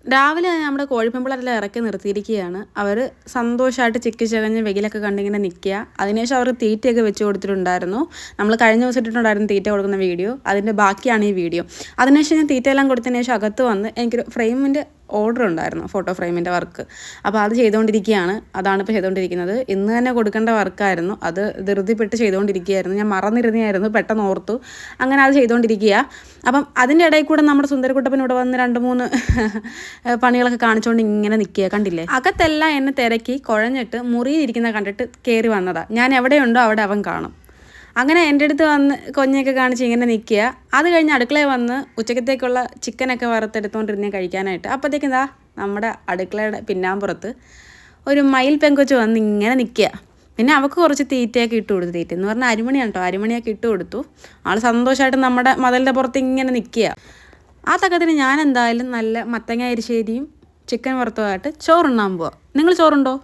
രാവിലെ നമ്മുടെ കോഴിപ്പെമ്പിളരെല്ലാം ഇറക്കി നിർത്തിയിരിക്കുകയാണ്. അവർ സന്തോഷമായിട്ട് ചിക്കി ചകഞ്ഞ് വെയിലൊക്കെ കണ്ടിങ്ങനെ നിൽക്കുക. അതിനുശേഷം അവർ തീറ്റയൊക്കെ വെച്ച് കൊടുത്തിട്ടുണ്ടായിരുന്നു. നമ്മൾ കഴിഞ്ഞ ദിവസം ഇട്ടിട്ടുണ്ടായിരുന്നു തീറ്റ കൊടുക്കുന്ന വീഡിയോ. അതിൻ്റെ ബാക്കിയാണ് ഈ വീഡിയോ. അതിനുശേഷം ഞാൻ തീറ്റയെല്ലാം കൊടുത്തതിന് ശേഷം അകത്ത് വന്ന് എനിക്കൊരു ഫ്രെയിമിൻ്റെ ഓർഡർ ഉണ്ടായിരുന്നു, ഫോട്ടോ ഫ്രെയിമിൻ്റെ വർക്ക്. അപ്പോൾ അത് ചെയ്തുകൊണ്ടിരിക്കുകയാണ്. അതാണിപ്പോൾ ചെയ്തുകൊണ്ടിരിക്കുന്നത്. ഇന്ന് തന്നെ കൊടുക്കേണ്ട വർക്കായിരുന്നു. അത് ധൃതിപ്പെട്ട് ചെയ്തുകൊണ്ടിരിക്കുകയായിരുന്നു. ഞാൻ മറന്നിരുന്നായിരുന്നു, പെട്ടെന്ന് ഓർത്തു. അങ്ങനെ അത് ചെയ്തുകൊണ്ടിരിക്കുക. അപ്പം അതിൻ്റെ ഇടയിൽ കൂടെ നമ്മുടെ സുന്ദരക്കുട്ടപ്പൻ ഇവിടെ വന്ന് 2-3 പണികളൊക്കെ കാണിച്ചുകൊണ്ട് ഇങ്ങനെ നിൽക്കുക. കണ്ടില്ലേ? അകത്തെല്ലാം എന്നെ തിരക്കി കുഴഞ്ഞിട്ട് മുറിയിലിരിക്കുന്ന കണ്ടിട്ട് കയറി വന്നതാണ്. ഞാൻ എവിടെയുണ്ടോ അവിടെ അവൻ കാണും. അങ്ങനെ എൻ്റെ അടുത്ത് വന്ന് കൊഞ്ഞയൊക്കെ കാണിച്ച് ഇങ്ങനെ നിൽക്കുക. അത് കഴിഞ്ഞ് അടുക്കളയിൽ വന്ന് ഉച്ചക്കത്തേക്കുള്ള ചിക്കനൊക്കെ വറുത്തെടുത്തുകൊണ്ടിരുന്നേ കഴിക്കാനായിട്ട്. അപ്പോഴത്തേക്കും എന്താ നമ്മുടെ അടുക്കളയുടെ പിന്നാമ്പുറത്ത് ഒരു മയിൽ പെങ്കൊച്ച് വന്ന് ഇങ്ങനെ നിൽക്കുക. പിന്നെ അവൾക്ക് കുറച്ച് തീറ്റയൊക്കെ ഇട്ട് കൊടുത്തു. തീറ്റ എന്ന് പറഞ്ഞാൽ അരിമണിയാണ് കേട്ടോ. അരിമണിയൊക്കെ ഇട്ട് കൊടുത്തു. ആൾ സന്തോഷമായിട്ട് നമ്മുടെ മതിലിൻ്റെ പുറത്ത് ഇങ്ങനെ നിൽക്കുക. ആ തക്കത്തിന് ഞാൻ എന്തായാലും നല്ല മത്തങ്ങ എരിശ്ശേരിയും ചിക്കൻ വറുത്തതുമായിട്ട് ചോറുണ്ണാൻ പോവാം. നിങ്ങൾ ചോറുണ്ടോ?